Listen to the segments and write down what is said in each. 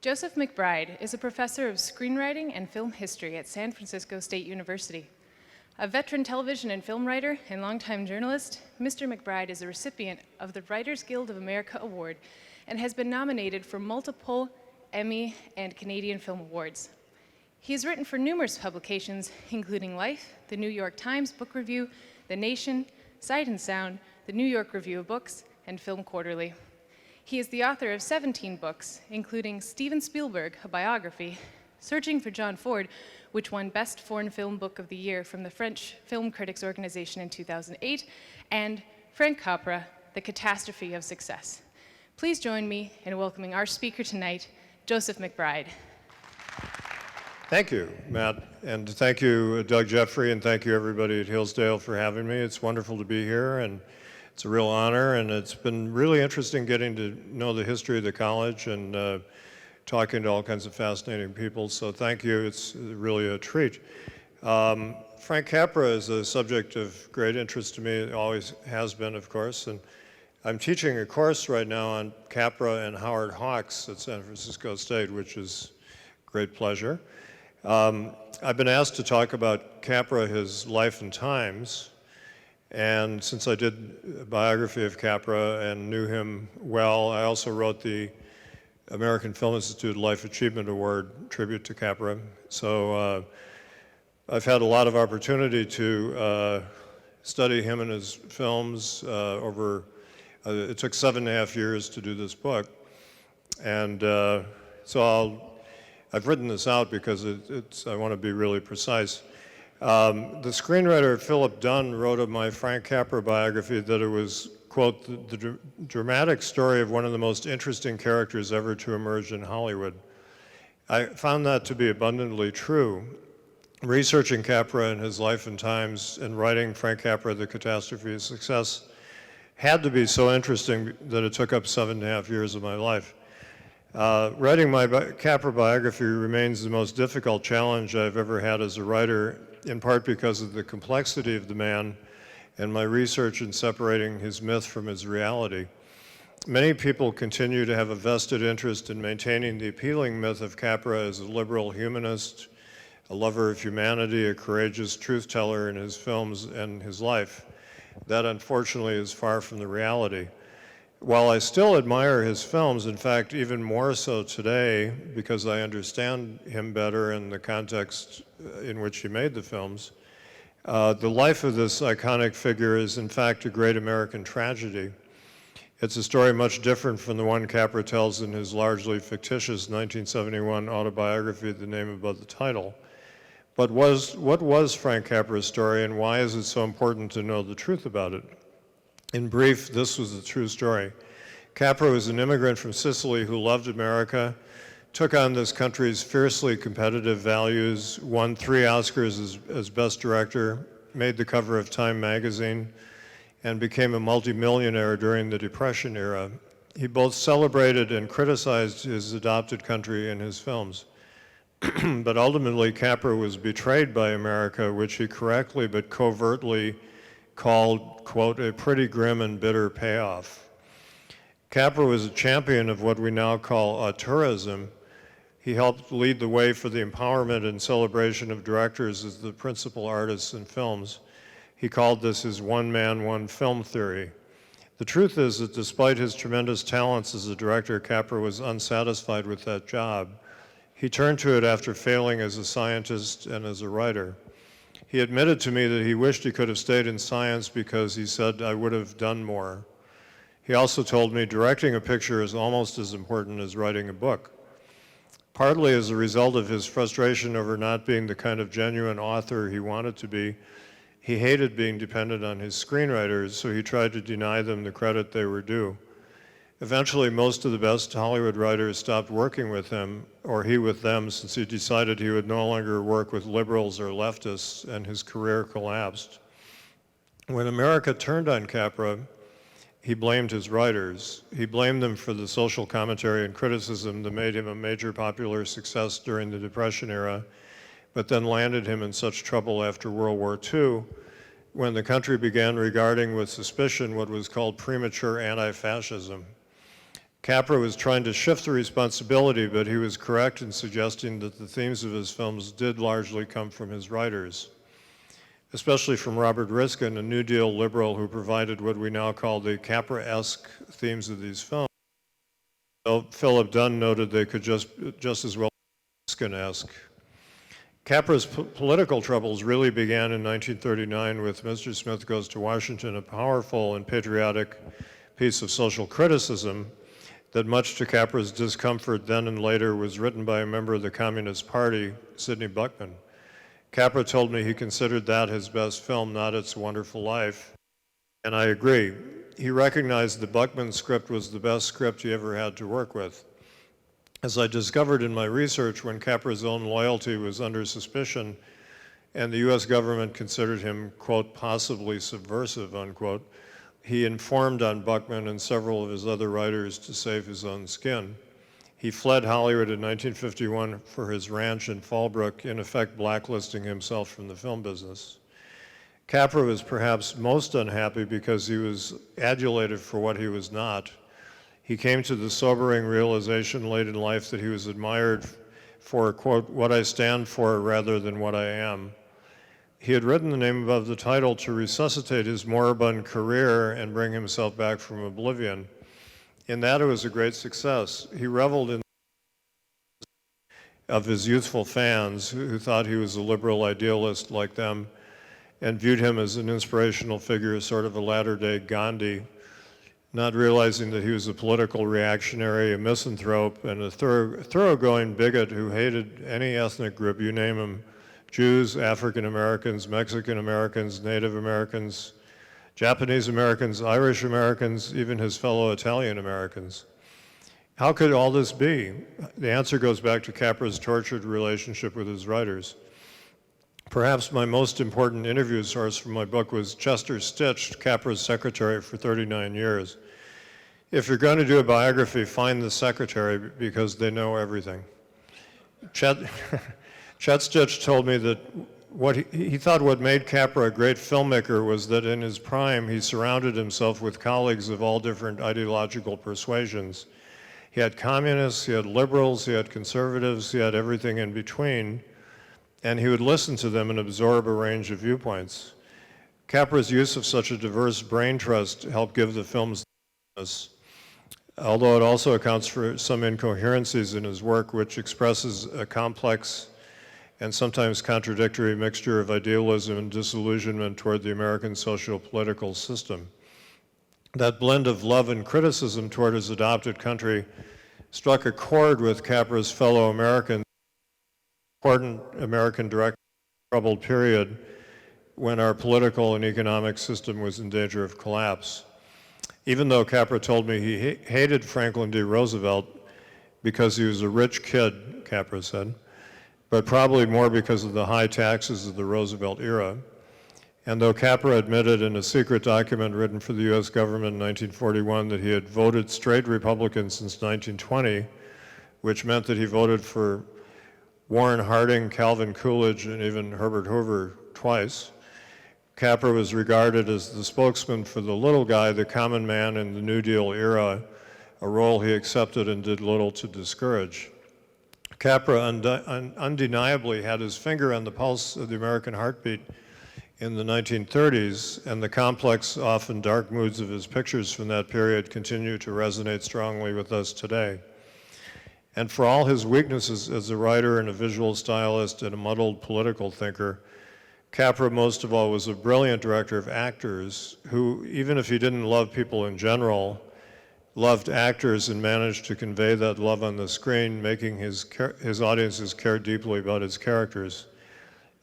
Joseph McBride is a professor of screenwriting and film history at San Francisco State University. A veteran television and film writer and longtime journalist, Mr. McBride is a recipient of the Writers Guild of America Award and has been nominated for multiple Emmy and Canadian Film Awards. He has written for numerous publications, including Life, the New York Times Book Review, The Nation, Sight and Sound, the New York Review of Books, and Film Quarterly. He is the author of 17 books, including Steven Spielberg, a biography, Searching for John Ford, which won Best Foreign Film Book of the Year from the French Film Critics Organization in 2008, and Frank Capra, The Catastrophe of Success. Please join me in welcoming our speaker tonight, Joseph McBride. Thank you, Matt, and thank you, Doug Jeffrey, and thank you everybody at Hillsdale for having me. It's wonderful to be here, and it's a real honor, and it's been really interesting getting to know the history of the college and talking to all kinds of fascinating people, so thank you. It's really a treat. Frank Capra is a subject of great interest to me. It always has been, of course, and I'm teaching a course right now on Capra and Howard Hawks at San Francisco State, which is a great pleasure. I've been asked to talk about Capra, his life and times, and since I did a biography of Capra and knew him well, I also wrote the American Film Institute Life Achievement Award tribute to Capra. So I've had a lot of opportunity to study him and his films over, it took 7.5 years to do this book. And so I've written this out because I want to be really precise. The screenwriter Philip Dunn wrote of my Frank Capra biography that it was, quote, the dramatic story of one of the most interesting characters ever to emerge in Hollywood. I found that to be abundantly true. Researching Capra and his life and times and writing Frank Capra, The Catastrophe of Success, had to be so interesting that it took up 7.5 years of my life. Writing my Capra biography remains the most difficult challenge I've ever had as a writer, in part because of the complexity of the man and my research in separating his myth from his reality. Many people continue to have a vested interest in maintaining the appealing myth of Capra as a liberal humanist, a lover of humanity, a courageous truth teller in his films and his life. That, unfortunately, is far from the reality. While I still admire his films, in fact, even more so today, because I understand him better in the context in which he made the films, the life of this iconic figure is, in fact, a great American tragedy. It's a story much different from the one Capra tells in his largely fictitious 1971 autobiography, The Name Above the Title. But what was Frank Capra's story, and why is it so important to know the truth about it? In brief, this was the true story. Capra was an immigrant from Sicily who loved America, took on this country's fiercely competitive values, won 3 Oscars as Best Director, made the cover of Time magazine, and became a multimillionaire during the Depression era. He both celebrated and criticized his adopted country in his films. But ultimately, Capra was betrayed by America, which he correctly but covertly called, quote, a pretty grim and bitter payoff. Capra was a champion of what we now call auteurism. He helped lead the way for the empowerment and celebration of directors as the principal artists in films. He called this his one-man, one-film theory. The truth is that despite his tremendous talents as a director, Capra was unsatisfied with that job. He turned to it after failing as a scientist and as a writer. He admitted to me that he wished he could have stayed in science because he said, I would have done more. He also told me directing a picture is almost as important as writing a book. Partly as a result of his frustration over not being the kind of genuine author he wanted to be, he hated being dependent on his screenwriters, so he tried to deny them the credit they were due. Eventually, most of the best Hollywood writers stopped working with him, or he with them, since he decided he would no longer work with liberals or leftists, and his career collapsed. When America turned on Capra, he blamed his writers. He blamed them for the social commentary and criticism that made him a major popular success during the Depression era, but then landed him in such trouble after World War II, when the country began regarding with suspicion what was called premature anti-fascism. Capra was trying to shift the responsibility, but he was correct in suggesting that the themes of his films did largely come from his writers, especially from Robert Riskin, a New Deal liberal who provided what we now call the Capra-esque themes of these films. Though Philip Dunn noted they could just as well be Riskin-esque. Capra's political troubles really began in 1939 with Mr. Smith Goes to Washington, a powerful and patriotic piece of social criticism that, much to Capra's discomfort then and later, was written by a member of the Communist Party, Sidney Buckman. Capra told me he considered that his best film, not It's a Wonderful Life, and I agree. He recognized the Buckman script was the best script he ever had to work with. As I discovered in my research, when Capra's own loyalty was under suspicion and the US government considered him, quote, possibly subversive, unquote, he informed on Buckman and several of his other writers to save his own skin. He fled Hollywood in 1951 for his ranch in Fallbrook, in effect blacklisting himself from the film business. Capra was perhaps most unhappy because he was adulated for what he was not. He came to the sobering realization late in life that he was admired for, quote, what I stand for rather than what I am. He had written the name above the title to resuscitate his moribund career and bring himself back from oblivion. In that, it was a great success. He reveled in of his youthful fans who thought he was a liberal idealist like them and viewed him as an inspirational figure, sort of a latter-day Gandhi, not realizing that he was a political reactionary, a misanthrope, and a thoroughgoing bigot who hated any ethnic group, you name him, Jews, African Americans, Mexican Americans, Native Americans, Japanese Americans, Irish Americans, even his fellow Italian Americans. How could all this be? The answer goes back to Capra's tortured relationship with his writers. Perhaps my most important interview source for my book was Chester Stitch, Capra's secretary for 39 years. If you're going to do a biography, find the secretary because they know everything. Chet Stitch told me that he thought what made Capra a great filmmaker was that in his prime he surrounded himself with colleagues of all different ideological persuasions. He had communists, he had liberals, he had conservatives, he had everything in between, and he would listen to them and absorb a range of viewpoints. Capra's use of such a diverse brain trust helped give the films this, although it also accounts for some incoherencies in his work, which expresses a complex and sometimes contradictory mixture of idealism and disillusionment toward the American social-political system. That blend of love and criticism toward his adopted country struck a chord with Capra's fellow Americans, important American direct troubled period when our political and economic system was in danger of collapse. Even though Capra told me he hated Franklin D. Roosevelt because he was a rich kid, Capra said, but probably more because of the high taxes of the Roosevelt era. And though Capra admitted in a secret document written for the US government in 1941 that he had voted straight Republican since 1920, which meant that he voted for Warren Harding, Calvin Coolidge, and even Herbert Hoover twice, Capra was regarded as the spokesman for the little guy, the common man in the New Deal era, a role he accepted and did little to discourage. Capra undeniably had his finger on the pulse of the American heartbeat in the 1930s, and the complex, often dark moods of his pictures from that period continue to resonate strongly with us today. And for all his weaknesses as a writer and a visual stylist and a muddled political thinker, Capra, most of all, was a brilliant director of actors who, even if he didn't love people in general, loved actors and managed to convey that love on the screen, making his audiences care deeply about his characters.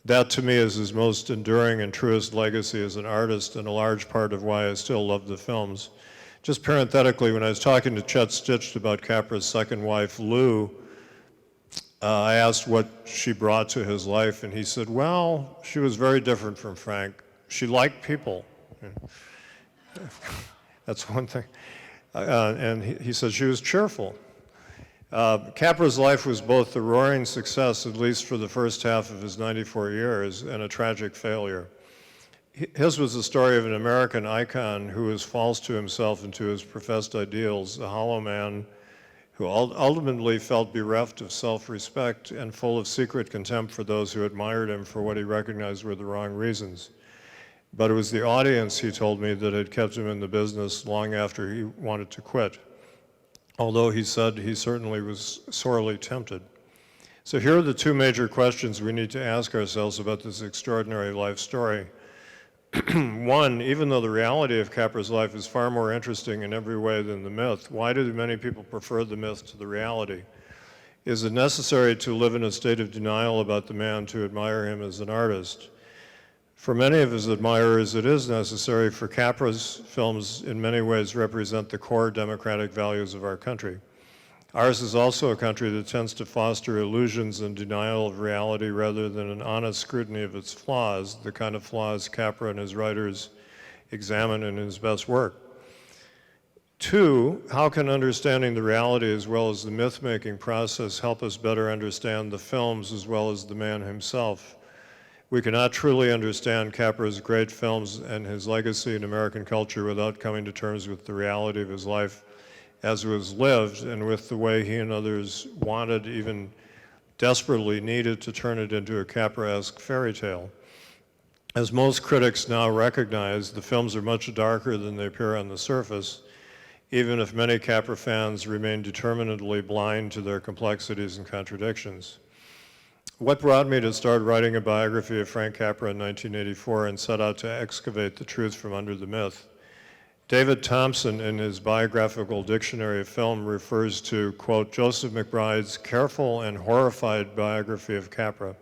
That, to me, is his most enduring and truest legacy as an artist, and a large part of why I still love the films. Just parenthetically, when I was talking to Chet Stitch about Capra's second wife, Lou, I asked what she brought to his life, and he said, well, she was very different from Frank. She liked people. That's one thing. And he said she was cheerful. Capra's life was both a roaring success, at least for the first half of his 94 years, and a tragic failure. His was the story of an American icon who was false to himself and to his professed ideals, a hollow man who ultimately felt bereft of self-respect and full of secret contempt for those who admired him for what he recognized were the wrong reasons. But it was the audience, he told me, that had kept him in the business long after he wanted to quit, although he said he certainly was sorely tempted. So here are the two major questions we need to ask ourselves about this extraordinary life story. One, even though the reality of Capra's life is far more interesting in every way than the myth, why do many people prefer the myth to the reality? Is it necessary to live in a state of denial about the man to admire him as an artist? For many of his admirers, it is necessary, for Capra's films in many ways represent the core democratic values of our country. Ours is also a country that tends to foster illusions and denial of reality rather than an honest scrutiny of its flaws, the kind of flaws Capra and his writers examine in his best work. Two, how can understanding the reality as well as the myth-making process help us better understand the films as well as the man himself? We cannot truly understand Capra's great films and his legacy in American culture without coming to terms with the reality of his life as it was lived, and with the way he and others wanted, even desperately needed, to turn it into a Capra-esque fairy tale. As most critics now recognize, the films are much darker than they appear on the surface, even if many Capra fans remain determinedly blind to their complexities and contradictions. What brought me to start writing a biography of Frank Capra in 1984 and set out to excavate the truth from under the myth? David Thompson, in his biographical dictionary of film, refers to, quote, Joseph McBride's careful and horrified biography of Capra.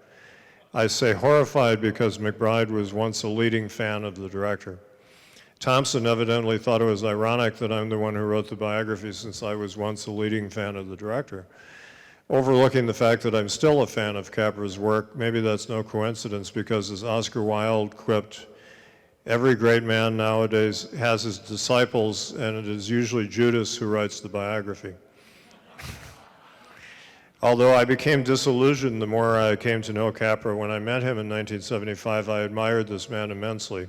I say horrified because McBride was once a leading fan of the director. Thompson evidently thought it was ironic that I'm the one who wrote the biography since I was once a leading fan of the director. Overlooking the fact that I'm still a fan of Capra's work, maybe that's no coincidence because, as Oscar Wilde quipped, every great man nowadays has his disciples, and it is usually Judas who writes the biography. Although I became disillusioned the more I came to know Capra, when I met him in 1975, I admired this man immensely.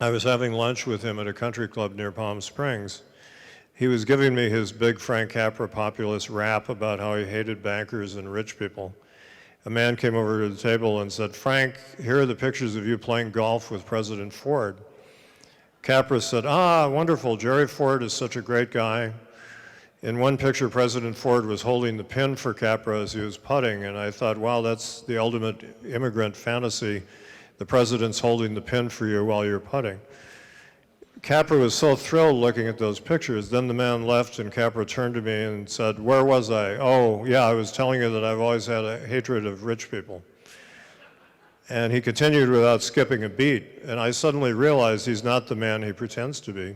I was having lunch with him at a country club near Palm Springs. He was giving me his big Frank Capra populist rap about how he hated bankers and rich people. A man came over to the table and said, Frank, here are the pictures of you playing golf with President Ford. Capra said, wonderful, Jerry Ford is such a great guy. In one picture, President Ford was holding the pin for Capra as he was putting, and I thought, wow, that's the ultimate immigrant fantasy. The president's holding the pin for you while you're putting. Capra was so thrilled looking at those pictures. Then the man left and Capra turned to me and said, where was I? Oh, yeah, I was telling you that I've always had a hatred of rich people. And he continued without skipping a beat. And I suddenly realized he's not the man he pretends to be.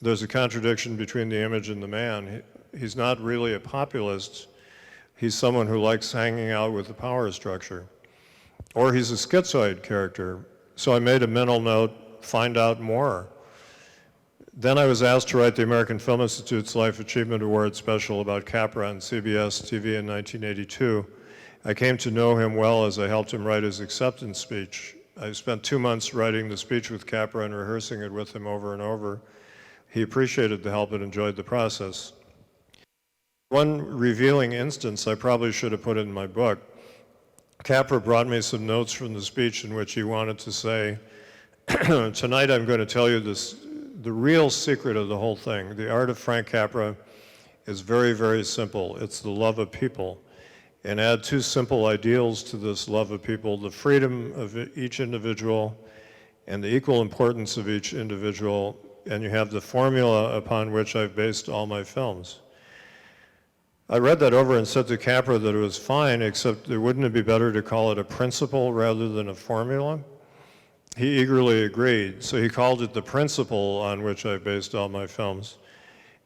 There's a contradiction between the image and the man. He's not really a populist. He's someone who likes hanging out with the power structure. Or he's a schizoid character. So I made a mental note, find out more. Then I was asked to write the American Film Institute's Life Achievement Award special about Capra on CBS TV in 1982. I came to know him well as I helped him write his acceptance speech. I spent 2 months writing the speech with Capra and rehearsing it with him over and over. He appreciated the help and enjoyed the process. One revealing instance I probably should have put in my book. Capra brought me some notes from the speech in which he wanted to say, tonight I'm going to tell you the real secret of the whole thing. The art of Frank Capra is very, very simple. It's the love of people. And add two simple ideals to this love of people, the freedom of each individual and the equal importance of each individual, and you have the formula upon which I've based all my films. I read that over and said to Capra that it was fine, except wouldn't it be better to call it a principle rather than a formula? He eagerly agreed, so he called it the principle on which I based all my films.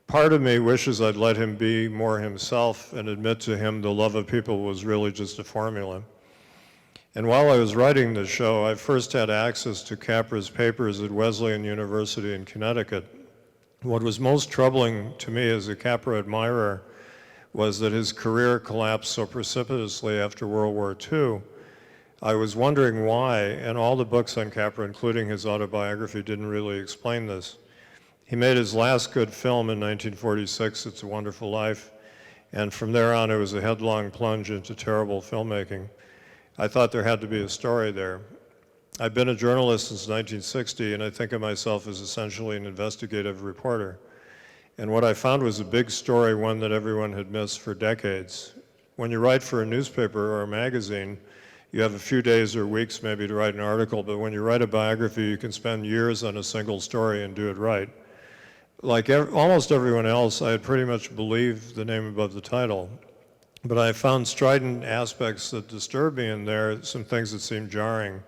Part of me wishes I'd let him be more himself and admit to him the love of people was really just a formula. And while I was writing this show, I first had access to Capra's papers at Wesleyan University in Connecticut. What was most troubling to me as a Capra admirer was that his career collapsed so precipitously after World War II. I was wondering why, and all the books on Capra, including his autobiography, didn't really explain this. He made his last good film in 1946, It's a Wonderful Life, and from there on it was a headlong plunge into terrible filmmaking. I thought there had to be a story there. I've been a journalist since 1960, and I think of myself as essentially an investigative reporter. And what I found was a big story, one that everyone had missed for decades. When you write for a newspaper or a magazine, you have a few days or weeks maybe to write an article, but when you write a biography, you can spend years on a single story and do it right. Like almost everyone else, I had pretty much believed the name above the title, but I found strident aspects that disturbed me in there, some things that seemed jarring.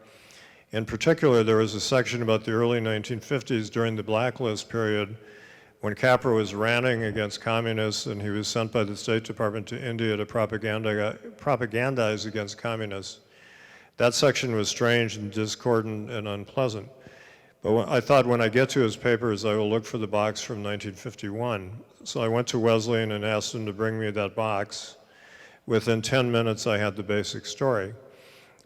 In particular, there was a section about the early 1950s during the blacklist period when Capra was ranting against communists and he was sent by the State Department to India to propagandize against communists. That section was strange and discordant and unpleasant. But I thought when I get to his papers, I will look for the box from 1951. So I went to Wesleyan and asked him to bring me that box. Within 10 minutes, I had the basic story.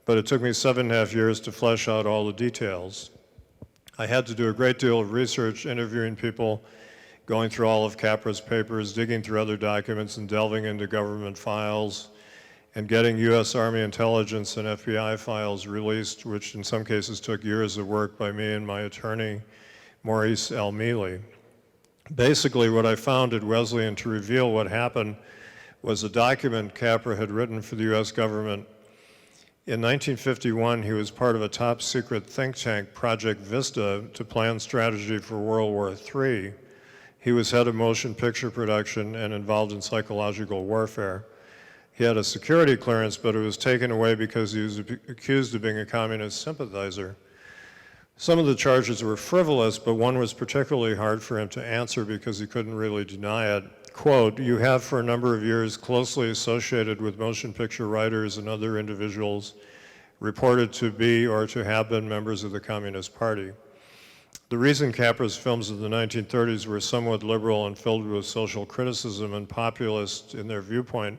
But it took me 7.5 years to flesh out all the details. I had to do a great deal of research, interviewing people, going through all of Capra's papers, digging through other documents, and delving into government files, and getting U.S. Army intelligence and FBI files released, which in some cases took years of work by me and my attorney, Maurice L. Mealy. Basically, what I found at Wesleyan to reveal what happened was a document Capra had written for the U.S. government. In 1951, he was part of a top-secret think tank, Project Vista, to plan strategy for World War III. He was head of motion picture production and involved in psychological warfare. He had a security clearance, but it was taken away because he was accused of being a communist sympathizer. Some of the charges were frivolous, but one was particularly hard for him to answer because he couldn't really deny it. Quote, "You have for a number of years closely associated with motion picture writers and other individuals reported to be or to have been members of the Communist Party. The reason Capra's films of the 1930s were somewhat liberal and filled with social criticism and populist in their viewpoint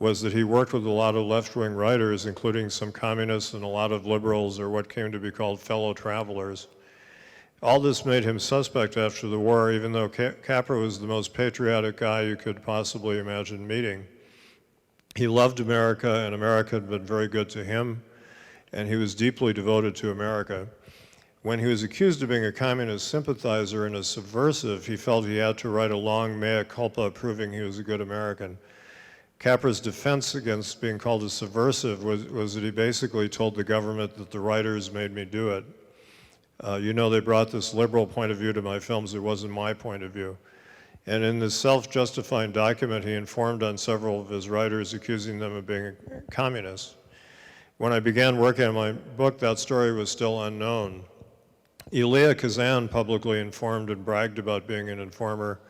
was that he worked with a lot of left-wing writers, including some communists and a lot of liberals, or what came to be called fellow travelers. All this made him suspect after the war, even though Capra was the most patriotic guy you could possibly imagine meeting. He loved America, and America had been very good to him, and he was deeply devoted to America. When he was accused of being a communist sympathizer and a subversive, he felt he had to write a long mea culpa proving he was a good American. Capra's defense against being called a subversive was that he basically told the government that the writers made me do it. You know, they brought this liberal point of view to my films. It wasn't my point of view. And in this self-justifying document, he informed on several of his writers, accusing them of being communists. When I began working on my book, that story was still unknown. Elia Kazan publicly informed and bragged about being an informer,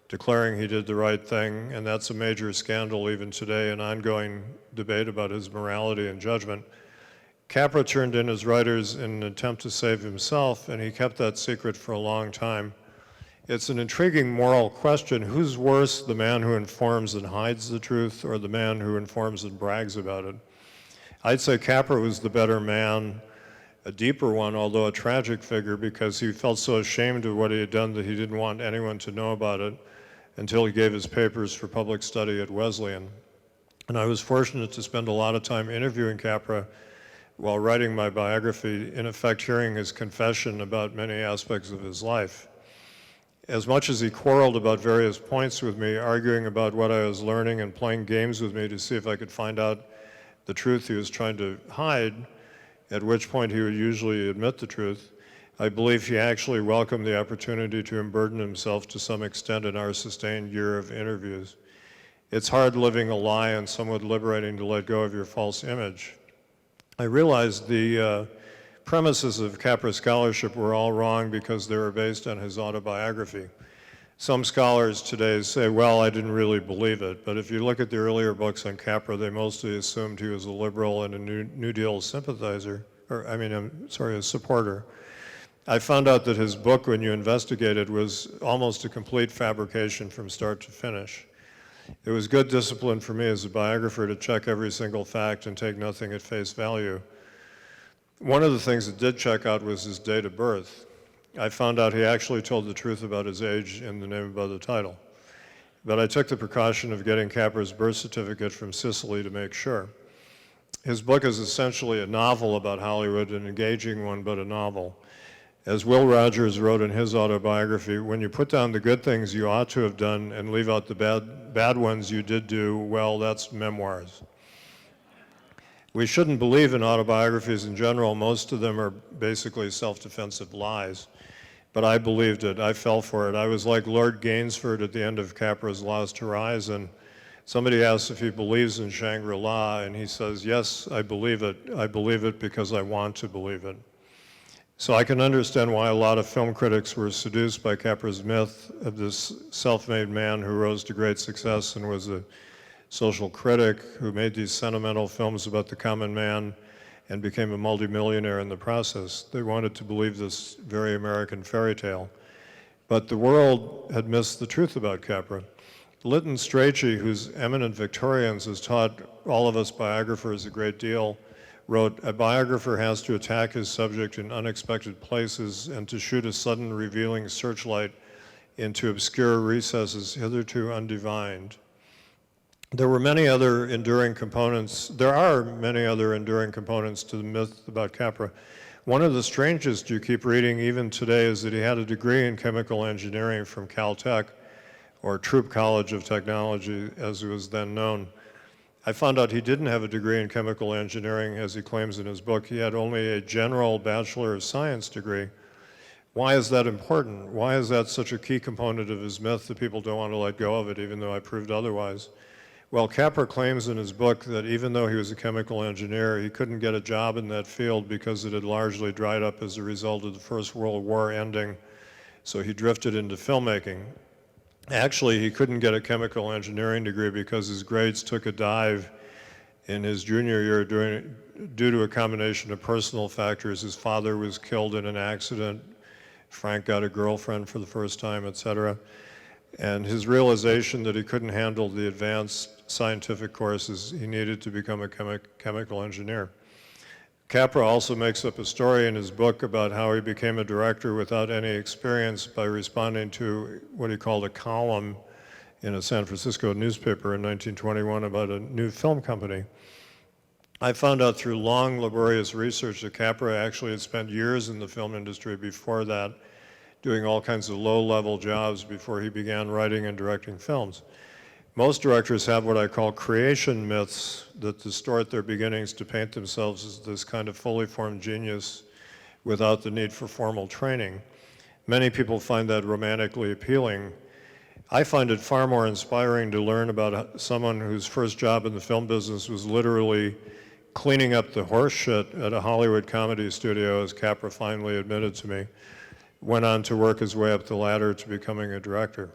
declaring he did the right thing, and that's a major scandal even today, an ongoing debate about his morality and judgment. Capra turned in his writers in an attempt to save himself, and he kept that secret for a long time. It's an intriguing moral question. Who's worse, the man who informs and hides the truth, or the man who informs and brags about it? I'd say Capra was the better man, a deeper one, although a tragic figure, because he felt so ashamed of what he had done that he didn't want anyone to know about it until he gave his papers for public study at Wesleyan. And I was fortunate to spend a lot of time interviewing Capra while writing my biography, in effect hearing his confession about many aspects of his life. As much as he quarreled about various points with me, arguing about what I was learning and playing games with me to see if I could find out the truth he was trying to hide, at which point he would usually admit the truth, I believe he actually welcomed the opportunity to unburden himself to some extent in our sustained year of interviews. It's hard living a lie and somewhat liberating to let go of your false image. I realized the premises of Capra scholarship were all wrong because they were based on his autobiography. Some scholars today say, well, I didn't really believe it, but if you look at the earlier books on Capra, they mostly assumed he was a liberal and a New Deal sympathizer, a supporter. I found out that his book, when you investigate it, was almost a complete fabrication from start to finish. It was good discipline for me as a biographer to check every single fact and take nothing at face value. One of the things that did check out was his date of birth. I found out he actually told the truth about his age in the name above the title. But I took the precaution of getting Capra's birth certificate from Sicily to make sure. His book is essentially a novel about Hollywood, an engaging one, but a novel. As Will Rogers wrote in his autobiography, when you put down the good things you ought to have done and leave out the bad ones you did do, well, that's memoirs. We shouldn't believe in autobiographies in general. Most of them are basically self-defensive lies. But I believed it. I fell for it. I was like Lord Gainsford at the end of Capra's Lost Horizon. Somebody asks if he believes in Shangri-La, and he says, yes, I believe it. I believe it because I want to believe it. So I can understand why a lot of film critics were seduced by Capra's myth of this self-made man who rose to great success and was a social critic who made these sentimental films about the common man and became a multimillionaire in the process. They wanted to believe this very American fairy tale. But the world had missed the truth about Capra. Lytton Strachey, who's eminent Victorians, has taught all of us biographers a great deal, wrote, "A biographer has to attack his subject in unexpected places and to shoot a sudden revealing searchlight into obscure recesses hitherto undivined." There are many other enduring components to the myth about Capra. One of the strangest you keep reading even today is that he had a degree in chemical engineering from Caltech, or Troop College of Technology, as it was then known. I found out he didn't have a degree in chemical engineering, as he claims in his book. He had only a general Bachelor of Science degree. Why is that important? Why is that such a key component of his myth that people don't want to let go of it, even though I proved otherwise? Well, Capra claims in his book that even though he was a chemical engineer, he couldn't get a job in that field because it had largely dried up as a result of the First World War ending, so he drifted into filmmaking. Actually, he couldn't get a chemical engineering degree because his grades took a dive in his junior year due to a combination of personal factors. His father was killed in an accident, Frank got a girlfriend for the first time, etc. And his realization that he couldn't handle the advanced scientific courses, he needed to become a chemical engineer. Capra also makes up a story in his book about how he became a director without any experience by responding to what he called a column in a San Francisco newspaper in 1921 about a new film company. I found out through long, laborious research that Capra actually had spent years in the film industry before that, doing all kinds of low-level jobs before he began writing and directing films. Most directors have what I call creation myths that distort their beginnings to paint themselves as this kind of fully formed genius without the need for formal training. Many people find that romantically appealing. I find it far more inspiring to learn about someone whose first job in the film business was literally cleaning up the horse shit at a Hollywood comedy studio, as Capra finally admitted to me, went on to work his way up the ladder to becoming a director.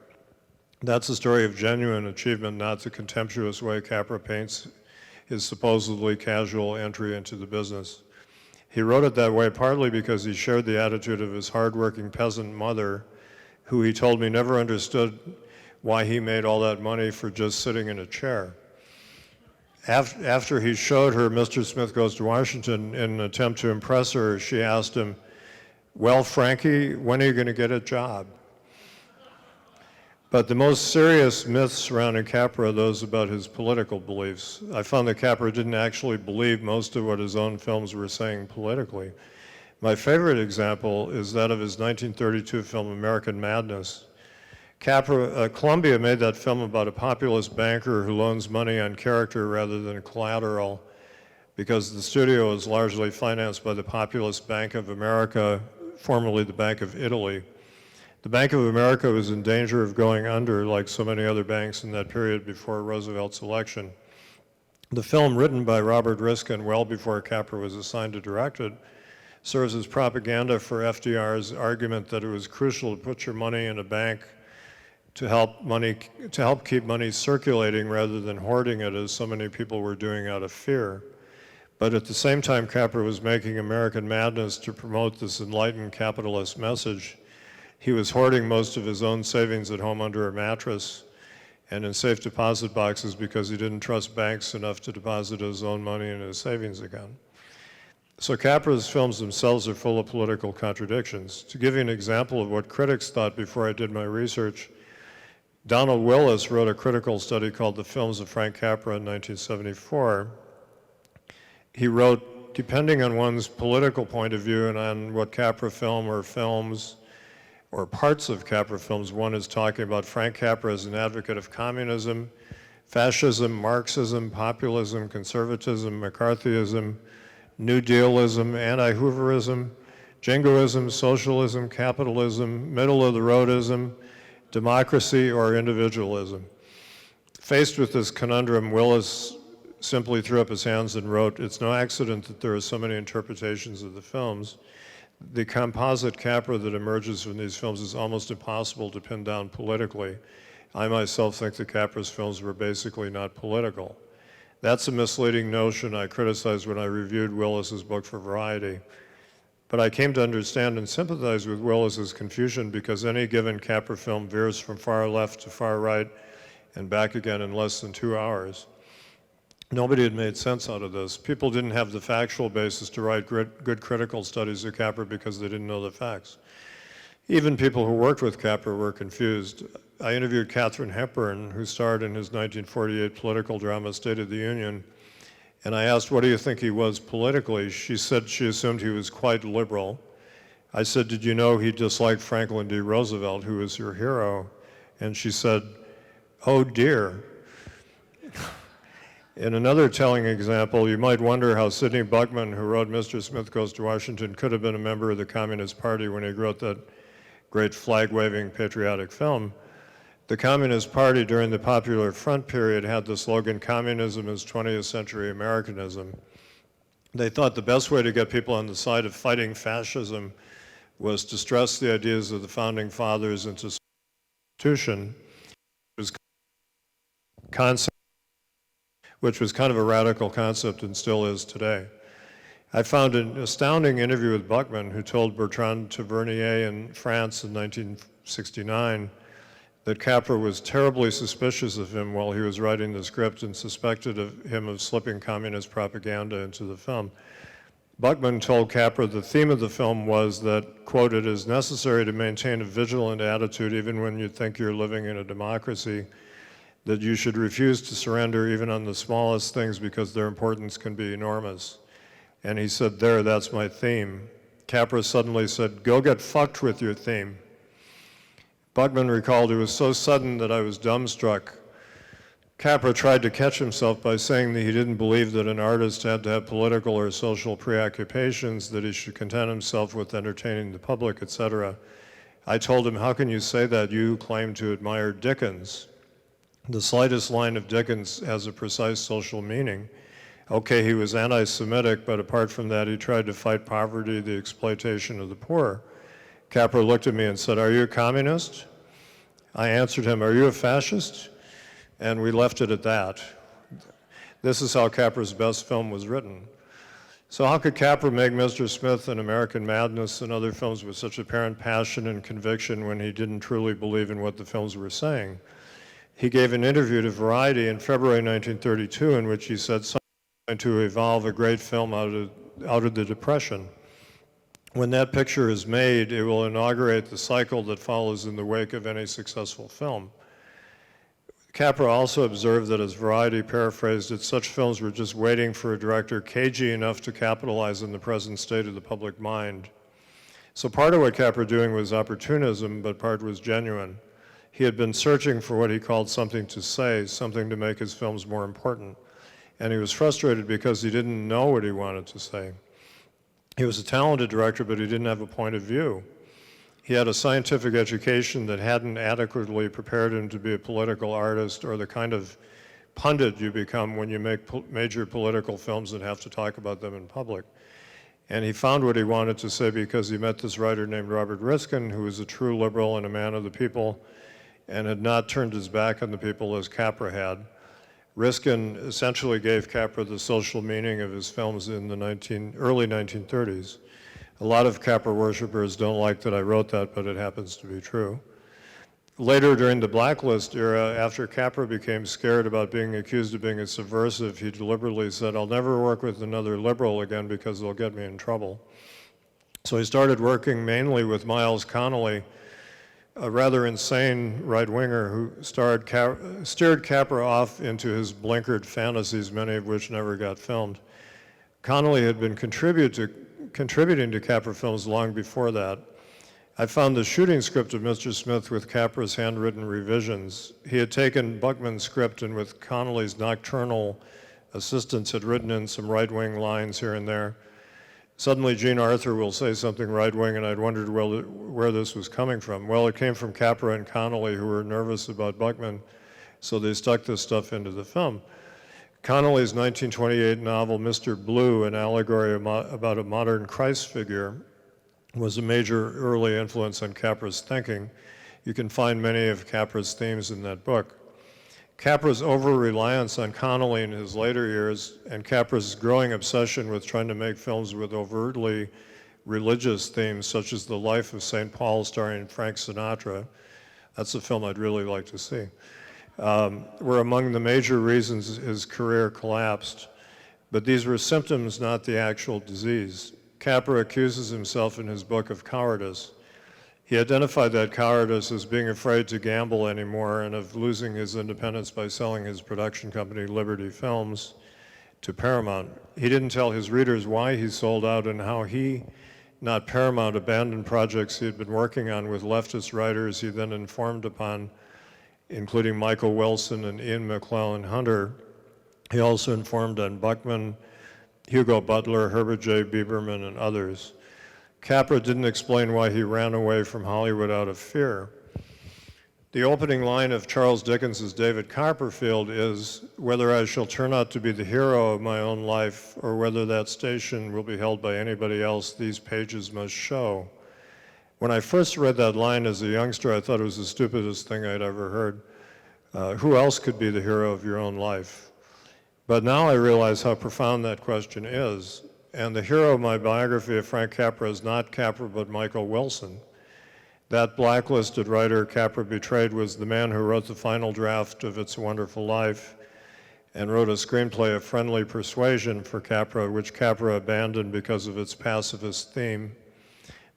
That's a story of genuine achievement, not the contemptuous way Capra paints his supposedly casual entry into the business. He wrote it that way partly because he shared the attitude of his hardworking peasant mother, who he told me never understood why he made all that money for just sitting in a chair. After he showed her Mr. Smith Goes to Washington in an attempt to impress her, she asked him, "Well, Frankie, when are you going to get a job?" But the most serious myths surrounding Capra are those about his political beliefs. I found that Capra didn't actually believe most of what his own films were saying politically. My favorite example is that of his 1932 film American Madness. Columbia made that film about a populist banker who loans money on character rather than collateral, because the studio was largely financed by the Populist Bank of America, formerly the Bank of Italy. The Bank of America was in danger of going under, like so many other banks in that period before Roosevelt's election. The film, written by Robert Riskin well before Capra was assigned to direct it, serves as propaganda for FDR's argument that it was crucial to put your money in a bank to help keep money circulating rather than hoarding it, as so many people were doing out of fear. But at the same time, Capra was making American Madness to promote this enlightened capitalist message. He was hoarding most of his own savings at home under a mattress and in safe deposit boxes because he didn't trust banks enough to deposit his own money in his savings account. So Capra's films themselves are full of political contradictions. To give you an example of what critics thought before I did my research, Donald Willis wrote a critical study called The Films of Frank Capra in 1974. He wrote, depending on one's political point of view and on what Capra film or films or parts of Capra films one is talking about, Frank Capra as an advocate of communism, fascism, Marxism, populism, conservatism, McCarthyism, New Dealism, anti-Hooverism, jingoism, socialism, capitalism, middle-of-the-roadism, democracy, or individualism. Faced with this conundrum, Willis simply threw up his hands and wrote, "It's no accident that there are so many interpretations of the films. The composite Capra that emerges from these films is almost impossible to pin down politically. I myself think the Capra's films were basically not political." That's a misleading notion I criticized when I reviewed Willis's book for Variety. But I came to understand and sympathize with Willis's confusion because any given Capra film veers from far left to far right and back again in less than 2 hours. Nobody had made sense out of this. People didn't have the factual basis to write good critical studies of Capra because they didn't know the facts. Even people who worked with Capra were confused. I interviewed Katharine Hepburn, who starred in his 1948 political drama State of the Union, and I asked, "What do you think he was politically?" She said she assumed he was quite liberal. I said, "Did you know he disliked Franklin D. Roosevelt, who was your hero?" And she said, "Oh dear." In another telling example, you might wonder how Sidney Buckman, who wrote Mr. Smith Goes to Washington, could have been a member of the Communist Party when he wrote that great flag-waving patriotic film. The Communist Party during the Popular Front period had the slogan, "Communism is 20th century Americanism." They thought the best way to get people on the side of fighting fascism was to stress the ideas of the Founding Fathers into substitution, which was kind of a radical concept and still is today. I found an astounding interview with Buckman, who told Bertrand Tavernier in France in 1969 that Capra was terribly suspicious of him while he was writing the script and suspected him of slipping communist propaganda into the film. Buckman told Capra the theme of the film was that, quote, "It is necessary to maintain a vigilant attitude even when you think you're living in a democracy, that you should refuse to surrender even on the smallest things because their importance can be enormous." And he said, "That's my theme." Capra suddenly said, "Go get fucked with your theme." Buckman recalled, "It was so sudden that I was dumbstruck." Capra tried to catch himself by saying that he didn't believe that an artist had to have political or social preoccupations, that he should content himself with entertaining the public, etc. I told him, "How can you say that? You claim to admire Dickens. The slightest line of Dickens has a precise social meaning. Okay, he was anti-Semitic, but apart from that, he tried to fight poverty, the exploitation of the poor." Capra looked at me and said, "Are you a communist?" I answered him, "Are you a fascist?" And we left it at that. This is how Capra's best film was written. So how could Capra make Mr. Smith and American Madness and other films with such apparent passion and conviction when he didn't truly believe in what the films were saying? He gave an interview to Variety in February 1932 in which he said, "To evolve a great film out of the Depression. When that picture is made, it will inaugurate the cycle that follows in the wake of any successful film." Capra also observed that, as Variety paraphrased it, such films were just waiting for a director cagey enough to capitalize on the present state of the public mind. So part of what Capra doing was opportunism, but part was genuine. He had been searching for what he called something to say, something to make his films more important. And he was frustrated because he didn't know what he wanted to say. He was a talented director, but he didn't have a point of view. He had a scientific education that hadn't adequately prepared him to be a political artist or the kind of pundit you become when you make major political films that have to talk about them in public. And he found what he wanted to say because he met this writer named Robert Riskin, who was a true liberal and a man of the people and had not turned his back on the people as Capra had. Riskin essentially gave Capra the social meaning of his films in the early 1930s. A lot of Capra worshipers don't like that I wrote that, but it happens to be true. Later, during the blacklist era, after Capra became scared about being accused of being a subversive, he deliberately said, "I'll never work with another liberal again because they'll get me in trouble." So he started working mainly with Miles Connolly, a rather insane right-winger who steered Capra off into his blinkered fantasies, many of which never got filmed. Connolly had been contributing to Capra films long before that. I found the shooting script of Mr. Smith with Capra's handwritten revisions. He had taken Buckman's script and with Connolly's nocturnal assistance had written in some right-wing lines here and there. Suddenly Jean Arthur will say something right-wing, and I'd wondered where this was coming from. Well, it came from Capra and Connolly, who were nervous about Buckman, so they stuck this stuff into the film. Connolly's 1928 novel, Mr. Blue, an allegory about a modern Christ figure, was a major early influence on Capra's thinking. You can find many of Capra's themes in that book. Capra's over-reliance on Connolly in his later years and Capra's growing obsession with trying to make films with overtly religious themes, such as The Life of St. Paul starring Frank Sinatra, that's a film I'd really like to see, were among the major reasons his career collapsed. But these were symptoms, not the actual disease. Capra accuses himself in his book of cowardice. He identified that cowardice as being afraid to gamble anymore and of losing his independence by selling his production company, Liberty Films, to Paramount. He didn't tell his readers why he sold out and how he, not Paramount, abandoned projects he had been working on with leftist writers he then informed upon, including Michael Wilson and Ian McClellan Hunter. He also informed on Buckman, Hugo Butler, Herbert J. Bieberman, and others. Capra didn't explain why he ran away from Hollywood out of fear. The opening line of Charles Dickens's David Copperfield is, "Whether I shall turn out to be the hero of my own life or whether that station will be held by anybody else, these pages must show." When I first read that line as a youngster, I thought it was the stupidest thing I'd ever heard. Who else could be the hero of your own life? But now I realize how profound that question is. And the hero of my biography of Frank Capra is not Capra, but Michael Wilson. That blacklisted writer Capra betrayed was the man who wrote the final draft of It's a Wonderful Life and wrote a screenplay of friendly persuasion for Capra, which Capra abandoned because of its pacifist theme.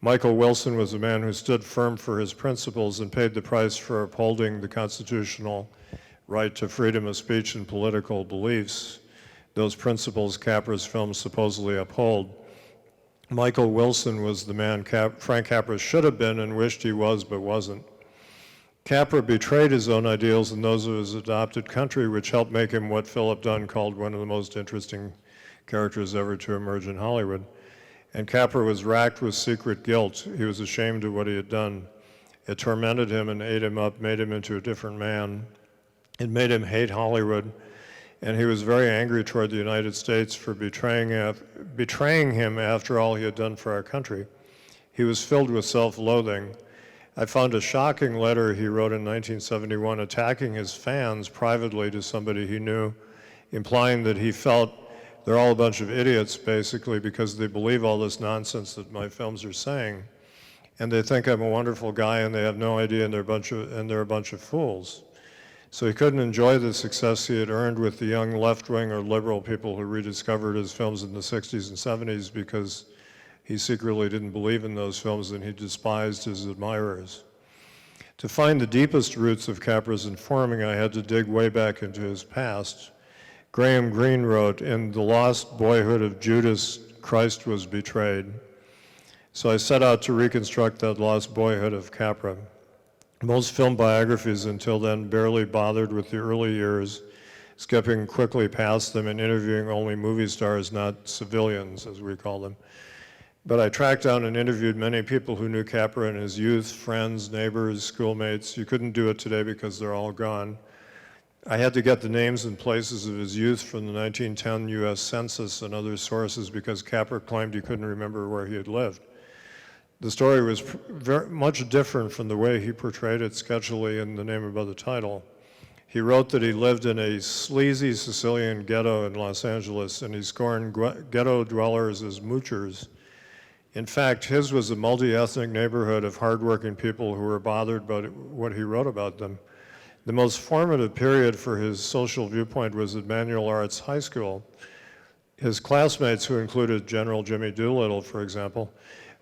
Michael Wilson was a man who stood firm for his principles and paid the price for upholding the constitutional right to freedom of speech and political beliefs. Those principles Capra's films supposedly uphold. Michael Wilson was the man Frank Capra should have been and wished he was but wasn't. Capra betrayed his own ideals and those of his adopted country, which helped make him what Philip Dunn called one of the most interesting characters ever to emerge in Hollywood. And Capra was racked with secret guilt. He was ashamed of what he had done. It tormented him and ate him up, made him into a different man. It made him hate Hollywood, and he was very angry toward the United States for betraying him after all he had done for our country. He was filled with self-loathing. I found a shocking letter he wrote in 1971 attacking his fans privately to somebody he knew, implying that he felt they're all a bunch of idiots, basically, because they believe all this nonsense that my films are saying, and they think I'm a wonderful guy, and they have no idea, and they're a bunch of fools. So he couldn't enjoy the success he had earned with the young left-wing or liberal people who rediscovered his films in the 60s and 70s because he secretly didn't believe in those films and he despised his admirers. To find the deepest roots of Capra's informing, I had to dig way back into his past. Graham Greene wrote, "In the lost boyhood of Judas, Christ was betrayed." So I set out to reconstruct that lost boyhood of Capra. Most film biographies until then barely bothered with the early years, skipping quickly past them and interviewing only movie stars, not civilians, as we call them. But I tracked down and interviewed many people who knew Capra in his youth, friends, neighbors, schoolmates. You couldn't do it today because they're all gone. I had to get the names and places of his youth from the 1910 US Census and other sources because Capra claimed he couldn't remember where he had lived. The story was very much different from the way he portrayed it sketchily in The Name Above the Title. He wrote that he lived in a sleazy Sicilian ghetto in Los Angeles, and he scorned ghetto dwellers as moochers. In fact, his was a multi-ethnic neighborhood of hardworking people who were bothered by what he wrote about them. The most formative period for his social viewpoint was at Manual Arts High School. His classmates, who included General Jimmy Doolittle, for example,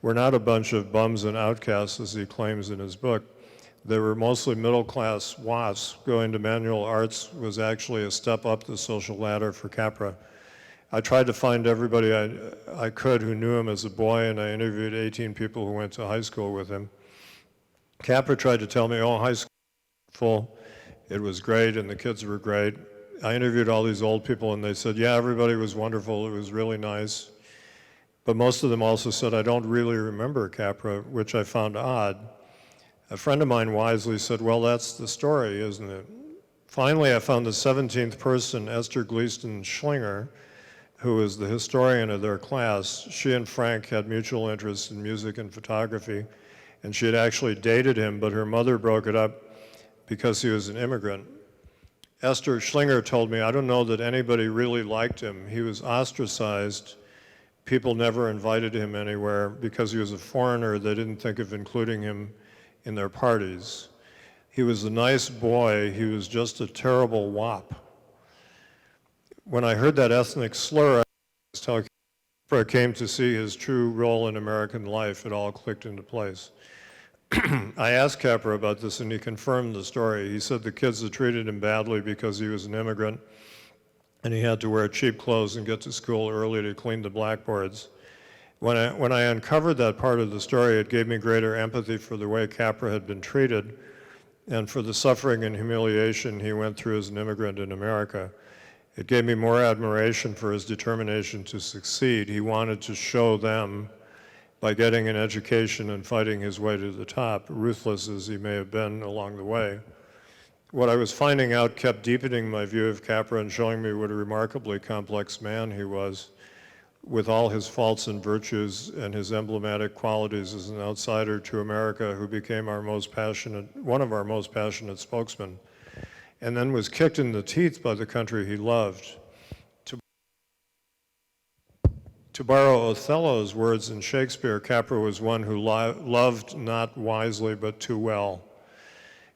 were not a bunch of bums and outcasts, as he claims in his book. They were mostly middle-class WASPs. Going to Manual Arts was actually a step up the social ladder for Capra. I tried to find everybody I could who knew him as a boy, and I interviewed 18 people who went to high school with him. Capra tried to tell me, oh, high school was full, it was great, and the kids were great. I interviewed all these old people, and they said, yeah, everybody was wonderful, it was really nice. But most of them also said, I don't really remember Capra, which I found odd. A friend of mine wisely said, well, that's the story, isn't it? Finally, I found the 17th person, Esther Gleaston Schlinger, who was the historian of their class. She and Frank had mutual interests in music and photography, and she had actually dated him, but her mother broke it up because he was an immigrant. Esther Schlinger told me, I don't know that anybody really liked him. He was ostracized. People never invited him anywhere. Because he was a foreigner, they didn't think of including him in their parties. He was a nice boy. He was just a terrible wop. When I heard that ethnic slur, I came to see his true role in American life. It all clicked into place. I asked Capra about this, and he confirmed the story. He said the kids had treated him badly because he was an immigrant, and he had to wear cheap clothes and get to school early to clean the blackboards. When I uncovered that part of the story, it gave me greater empathy for the way Capra had been treated and for the suffering and humiliation he went through as an immigrant in America. It gave me more admiration for his determination to succeed. He wanted to show them, by getting an education and fighting his way to the top, ruthless as he may have been along the way. What I was finding out kept deepening my view of Capra and showing me what a remarkably complex man he was, with all his faults and virtues and his emblematic qualities as an outsider to America who became one of our most passionate spokesmen, and then was kicked in the teeth by the country he loved. To borrow Othello's words in Shakespeare, Capra was one who loved not wisely but too well.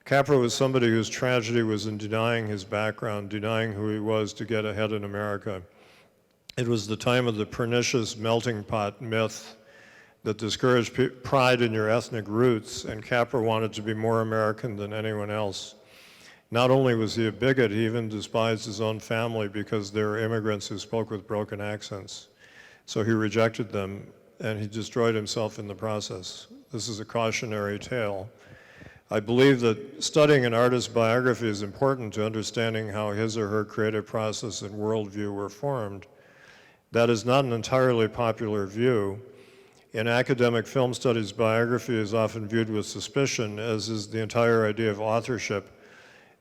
Capra was somebody whose tragedy was in denying his background, denying who he was to get ahead in America. It was the time of the pernicious melting pot myth that discouraged pride in your ethnic roots, and Capra wanted to be more American than anyone else. Not only was he a bigot, he even despised his own family because they were immigrants who spoke with broken accents. So he rejected them, and he destroyed himself in the process. This is a cautionary tale. I believe that studying an artist's biography is important to understanding how his or her creative process and worldview were formed. That is not an entirely popular view. In academic film studies, biography is often viewed with suspicion, as is the entire idea of authorship,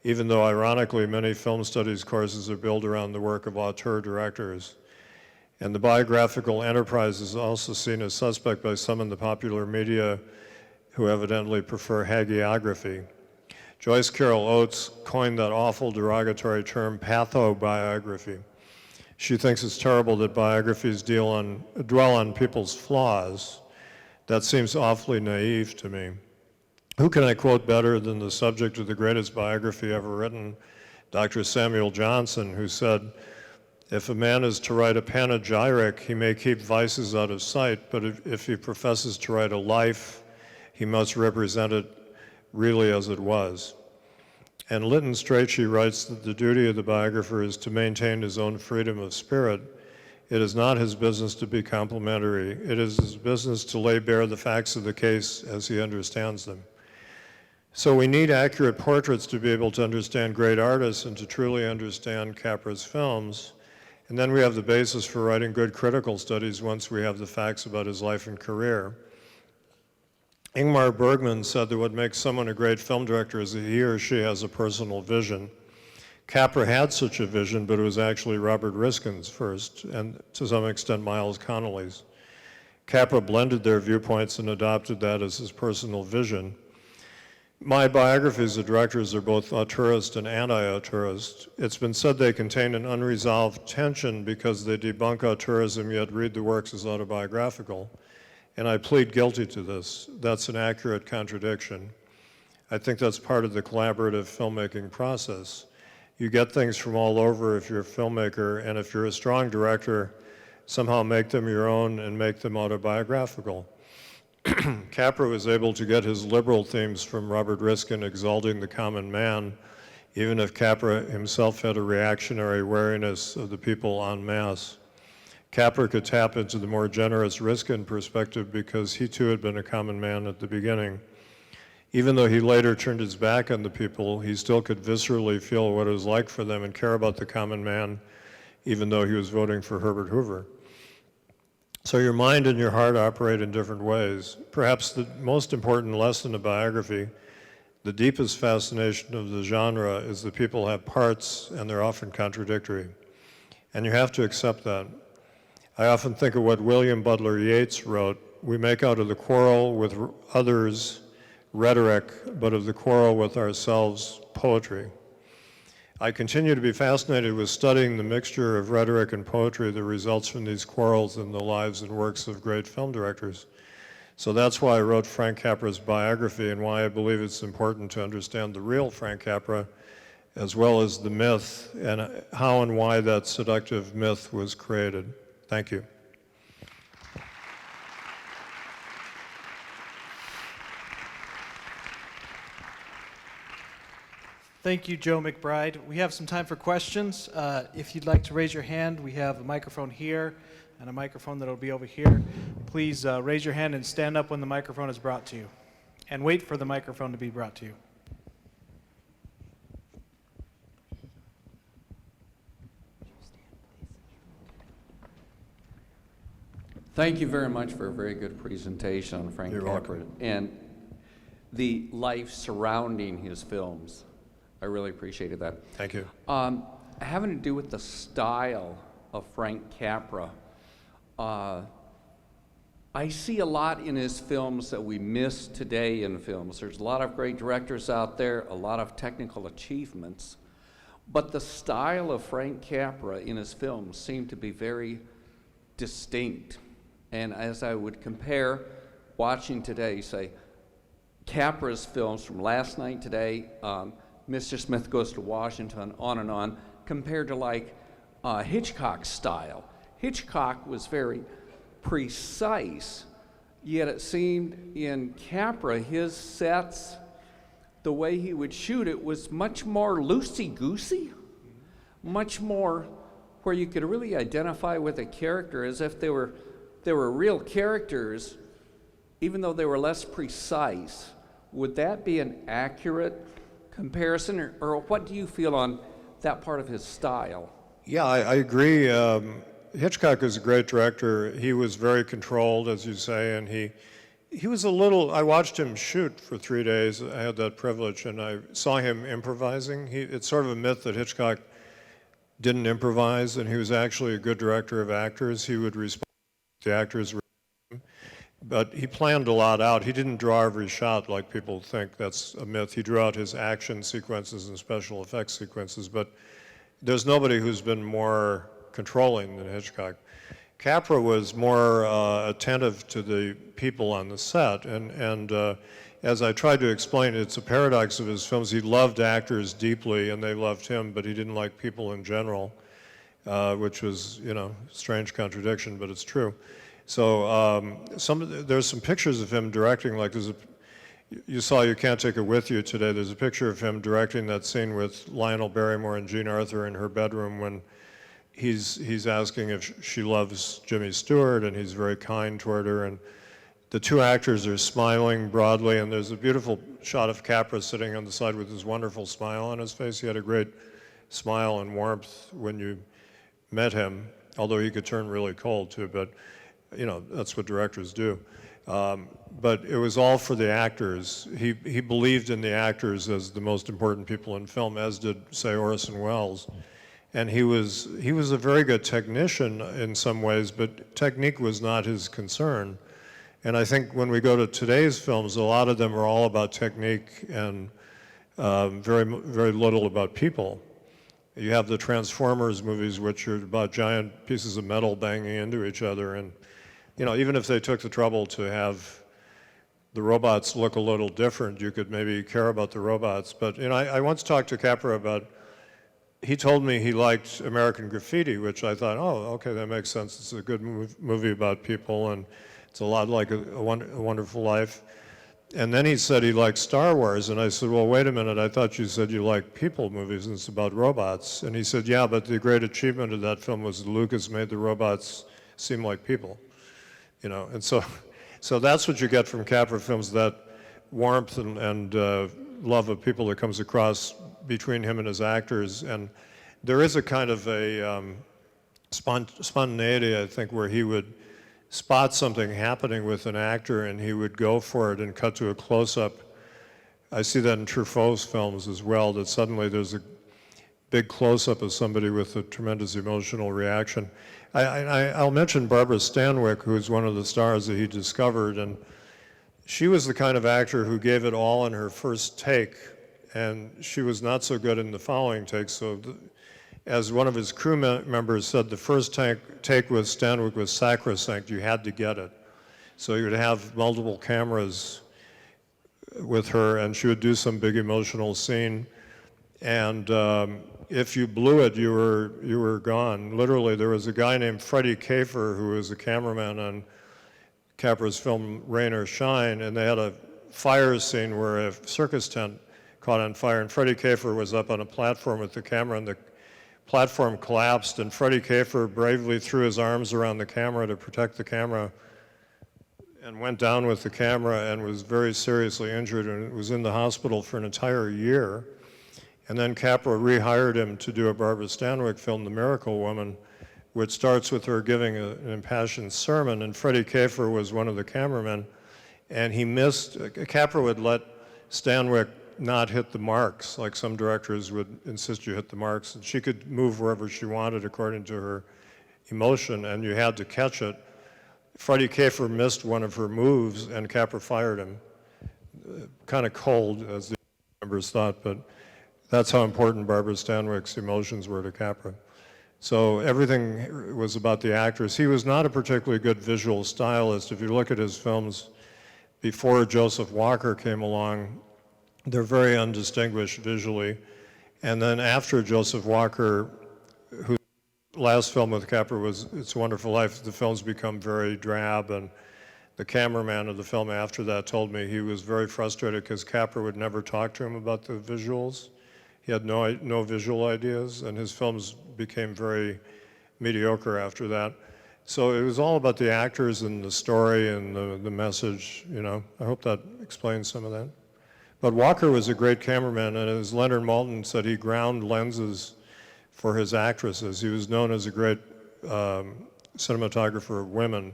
even though ironically many film studies courses are built around the work of auteur directors. And the biographical enterprise is also seen as suspect by some in the popular media who evidently prefer hagiography. Joyce Carol Oates coined that awful derogatory term, pathobiography. She thinks it's terrible that biographies dwell on people's flaws. That seems awfully naive to me. Who can I quote better than the subject of the greatest biography ever written, Dr. Samuel Johnson, who said, if a man is to write a panegyric, he may keep vices out of sight, but if he professes to write a life, he must represent it really as it was. And Lytton Strachey writes that the duty of the biographer is to maintain his own freedom of spirit. It is not his business to be complimentary. It is his business to lay bare the facts of the case as he understands them. So we need accurate portraits to be able to understand great artists and to truly understand Capra's films. And then we have the basis for writing good critical studies once we have the facts about his life and career. Ingmar Bergman said that what makes someone a great film director is that he or she has a personal vision. Capra had such a vision, but it was actually Robert Riskin's first, and to some extent Miles Connolly's. Capra blended their viewpoints and adopted that as his personal vision. My biographies of directors are both auteurist and anti-auteurist. It's been said they contain an unresolved tension because they debunk auteurism yet read the works as autobiographical. and I plead guilty to this. That's an accurate contradiction. I think that's part of the collaborative filmmaking process. You get things from all over if you're a filmmaker, and if you're a strong director, somehow make them your own and make them autobiographical. Capra was able to get his liberal themes from Robert Riskin exalting the common man, even if Capra himself had a reactionary wariness of the people en masse. Capra could tap into the more generous Riskin perspective because he too had been a common man at the beginning. Even though he later turned his back on the people, he still could viscerally feel what it was like for them and care about the common man, even though he was voting for Herbert Hoover. So your mind and your heart operate in different ways. Perhaps the most important lesson of biography, the deepest fascination of the genre, is that people have parts and they're often contradictory. And you have to accept that. I often think of what William Butler Yeats wrote: we make out of the quarrel with others rhetoric, but of the quarrel with ourselves poetry. I continue to be fascinated with studying the mixture of rhetoric and poetry that results from these quarrels in the lives and works of great film directors. So that's why I wrote Frank Capra's biography, and why I believe it's important to understand the real Frank Capra, as well as the myth and how and why that seductive myth was created. Thank you. Thank you, Joe McBride. We have some time for questions. If you'd like to raise your hand, we have a microphone here and a microphone that'll be over here. Please raise your hand and stand up when the microphone is brought to you. And wait for the microphone to be brought to you. Thank you very much for a very good presentation on Frank Capra and the life surrounding his films. I really appreciated that. Thank you. Having to do with the style of Frank Capra, I see a lot in his films that we miss today in films. There's a lot of great directors out there, a lot of technical achievements, but the style of Frank Capra in his films seemed to be very distinct. And as I would compare watching today, say, Capra's films from last night, today, Mr. Smith Goes to Washington, on and on, compared to like Hitchcock's style. Hitchcock was very precise, yet it seemed in Capra, his sets, the way he would shoot it was much more loosey-goosey, much more where you could really identify with a character as if they were real characters, even though they were less precise. Would that be an accurate comparison, or what do you feel on that part of his style? Yeah, I agree. Hitchcock is a great director. He was very controlled, as you say, and he was a little, I watched him shoot for 3 days. I had that privilege, and I saw him improvising. It's sort of a myth that Hitchcock didn't improvise, and he was actually a good director of actors. He would respond to the actors, but he planned a lot out. He didn't draw every shot like people think. That's a myth. He drew out his action sequences and special effects sequences, but there's nobody who's been more controlling than Hitchcock. Capra was more attentive to the people on the set, and as I tried to explain, it's a paradox of his films. He loved actors deeply, and they loved him, but he didn't like people in general, which was, strange contradiction, but it's true. So there's some pictures of him directing, like you saw You Can't Take It With You today. There's a picture of him directing that scene with Lionel Barrymore and Jean Arthur in her bedroom when he's asking if she loves Jimmy Stewart, and he's very kind toward her, and the two actors are smiling broadly, and there's a beautiful shot of Capra sitting on the side with his wonderful smile on his face. He had a great smile and warmth when you met him, although he could turn really cold too, but that's what directors do. But it was all for the actors. He believed in the actors as the most important people in film, as did, say, Orson Welles. And he was a very good technician in some ways, but technique was not his concern. And I think when we go to today's films, a lot of them are all about technique and very, very little about people. You have the Transformers movies, which are about giant pieces of metal banging into each other, and you know, even if they took the trouble to have the robots look a little different, you could maybe care about the robots. But, you know, I once talked to Capra about, he told me he liked American Graffiti, which I thought, oh, okay, that makes sense. It's a good movie about people, and it's a lot like a Wonderful Life. And then he said he liked Star Wars, and I said, well, wait a minute, I thought you said you like people movies and it's about robots. And he said, yeah, but the great achievement of that film was Lucas made the robots seem like people, you know. And so that's what you get from Capra films, that warmth and love of people that comes across between him and his actors. And there is a kind of a spontaneity, I think, where he would spot something happening with an actor and he would go for it and cut to a close-up. I see that in Truffaut's films as well, that suddenly there's a big close-up of somebody with a tremendous emotional reaction. I'll mention Barbara Stanwyck, who's one of the stars that he discovered, and she was the kind of actor who gave it all in her first take, and she was not so good in the following take. So as one of his crew members said, the first take with Stanwyck was sacrosanct. You had to get it. So you would have multiple cameras with her, and she would do some big emotional scene. And if you blew it, you were gone. Literally, there was a guy named Freddie Kafer who was a cameraman on Capra's film Rain or Shine, and they had a fire scene where a circus tent caught on fire, and Freddie Kafer was up on a platform with the camera, and the platform collapsed, and Freddie Kafer bravely threw his arms around the camera to protect the camera and went down with the camera and was very seriously injured and was in the hospital for an entire year. And then Capra rehired him to do a Barbara Stanwyck film, The Miracle Woman, which starts with her giving an impassioned sermon, and Freddie Kafer was one of the cameramen, and he missed, Capra would let Stanwyck not hit the marks, like some directors would insist you hit the marks, and she could move wherever she wanted according to her emotion, and you had to catch it. Freddie Kafer missed one of her moves, and Capra fired him. Kind of cold, as the members thought, but that's how important Barbara Stanwyck's emotions were to Capra. So everything was about the actors. He was not a particularly good visual stylist. If you look at his films before Joseph Walker came along, they're very undistinguished visually. And then after Joseph Walker, whose last film with Capra was It's a Wonderful Life, the films become very drab, and the cameraman of the film after that told me he was very frustrated because Capra would never talk to him about the visuals. He had no visual ideas, and his films became very mediocre after that. So it was all about the actors and the story and the message, you know. I hope that explains some of that. But Walker was a great cameraman, and as Leonard Maltin said, he ground lenses for his actresses. He was known as a great cinematographer of women.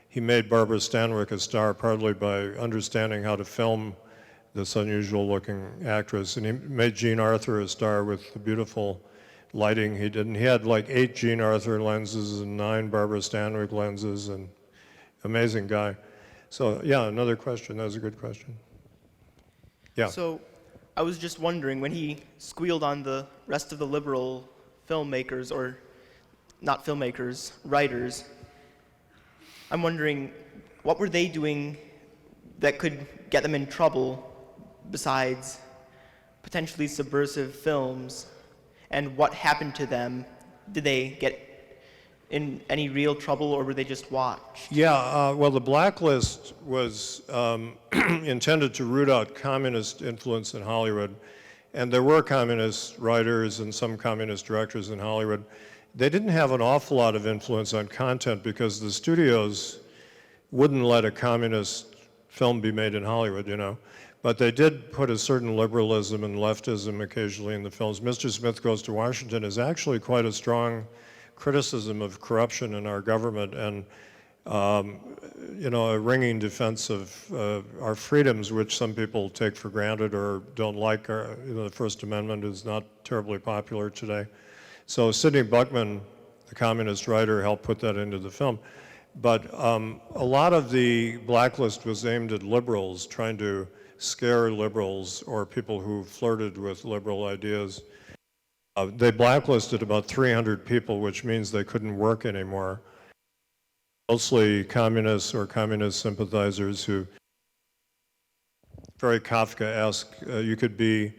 He made Barbara Stanwyck a star partly by understanding how to film this unusual-looking actress, and he made Jean Arthur a star with the beautiful lighting he did. And he had like 8 Jean Arthur lenses and 9 Barbara Stanwyck lenses, and amazing guy. So yeah, another question. That was a good question. Yeah. So I was just wondering, when he squealed on the rest of the liberal filmmakers, or not filmmakers, writers, I'm wondering, what were they doing that could get them in trouble besides potentially subversive films? And what happened to them? Did they get in any real trouble, or were they just watched? Yeah, well, the blacklist was intended to root out communist influence in Hollywood. And there were communist writers and some communist directors in Hollywood. They didn't have an awful lot of influence on content because the studios wouldn't let a communist film be made in Hollywood, you know. But they did put a certain liberalism and leftism occasionally in the films. Mr. Smith Goes to Washington is actually quite a strong criticism of corruption in our government, and you know, a ringing defense of our freedoms, which some people take for granted or don't like. You know, the First Amendment is not terribly popular today. So Sidney Buckman, the communist writer, helped put that into the film. But a lot of the blacklist was aimed at liberals, trying to scare liberals or people who flirted with liberal ideas. They blacklisted about 300 people, which means they couldn't work anymore. mostly communists or communist sympathizers who, very Kafkaesque, you could be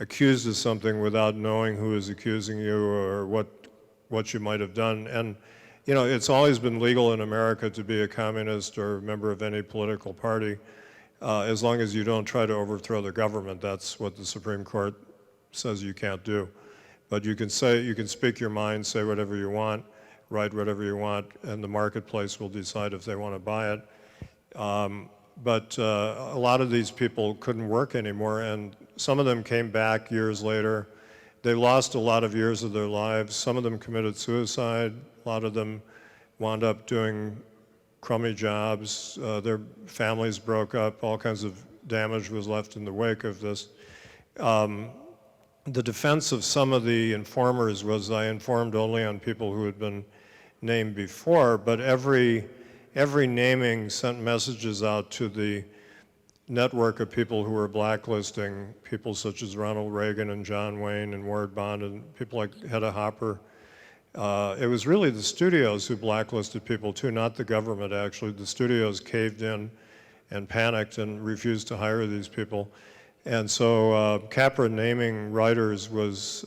accused of something without knowing who is accusing you or what you might have done. And you know, it's always been legal in America to be a communist or a member of any political party, as long as you don't try to overthrow the government. That's what the Supreme Court says you can't do. But you can speak your mind, say whatever you want, write whatever you want, and the marketplace will decide if they want to buy it. But a lot of these people couldn't work anymore, and some of them came back years later. They lost a lot of years of their lives. Some of them committed suicide. A lot of them wound up doing crummy jobs. Their families broke up. All kinds of damage was left in the wake of this. The defense of some of the informers was I informed only on people who had been named before, but every naming sent messages out to the network of people who were blacklisting people such as Ronald Reagan and John Wayne and Ward Bond and people like Hedda Hopper. It was really the studios who blacklisted people too, not the government actually. The studios caved in and panicked and refused to hire these people. And so Capra naming writers was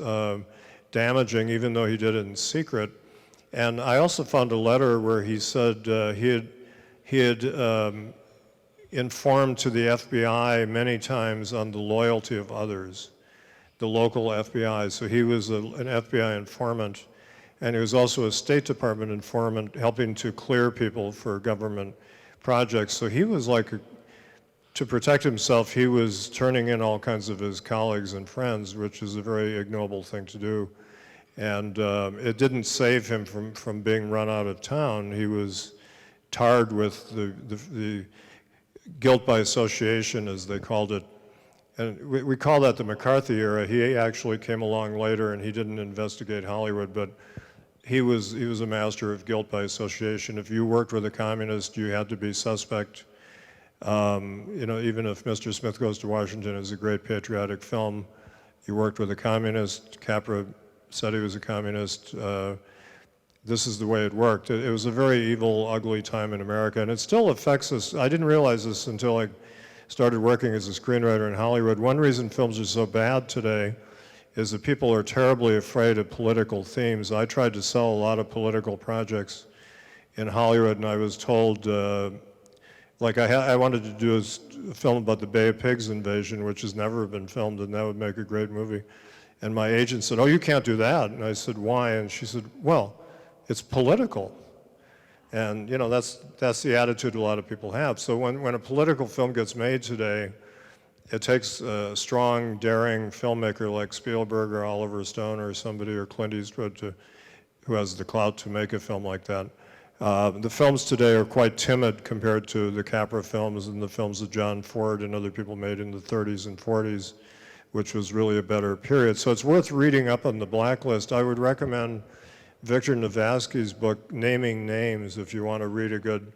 damaging, even though he did it in secret. And I also found a letter where he said he had informed to the FBI many times on the loyalty of others, the local FBI. So he was an FBI informant, and he was also a State Department informant helping to clear people for government projects. So he was like, to protect himself, he was turning in all kinds of his colleagues and friends, which is a very ignoble thing to do. And it didn't save him from being run out of town. He was tarred with the guilt by association, as they called it. And we call that the McCarthy era. He actually came along later and he didn't investigate Hollywood, but he was a master of guilt by association. If you worked with a communist, you had to be suspect. You know, even if Mr. Smith Goes to Washington is a great patriotic film, you worked with a communist. Capra said he was a communist. This is the way it worked. It was a very evil, ugly time in America, and it still affects us. I didn't realize this until I started working as a screenwriter in Hollywood. One reason films are so bad today is that people are terribly afraid of political themes. I tried to sell a lot of political projects in Hollywood, and I was told, like I wanted to do a film about the Bay of Pigs invasion, which has never been filmed, and that would make a great movie. And my agent said, "Oh, you can't do that." And I said, "Why?" And she said, "Well, it's political." And you know, that's the attitude a lot of people have. So when a political film gets made today, it takes a strong, daring filmmaker like Spielberg or Oliver Stone or somebody, or Clint Eastwood, who has the clout to make a film like that. The films today are quite timid compared to the Capra films and the films that John Ford and other people made in the 30s and 40s, which was really a better period. So it's worth reading up on the blacklist. I would recommend Victor Navasky's book, Naming Names, if you want to read a good,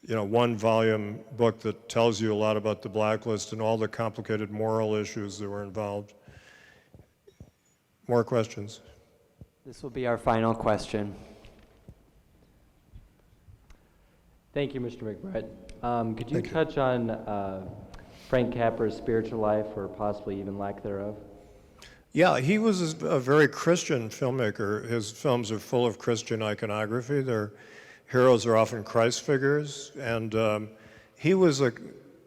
you know, one-volume book that tells you a lot about the blacklist and all the complicated moral issues that were involved. More questions? This will be our final question. Thank you, Mr. McBride. Could you touch on Frank Capra's spiritual life, or possibly even lack thereof? Yeah, he was a very Christian filmmaker. His films are full of Christian iconography. Their heroes are often Christ figures, and he was a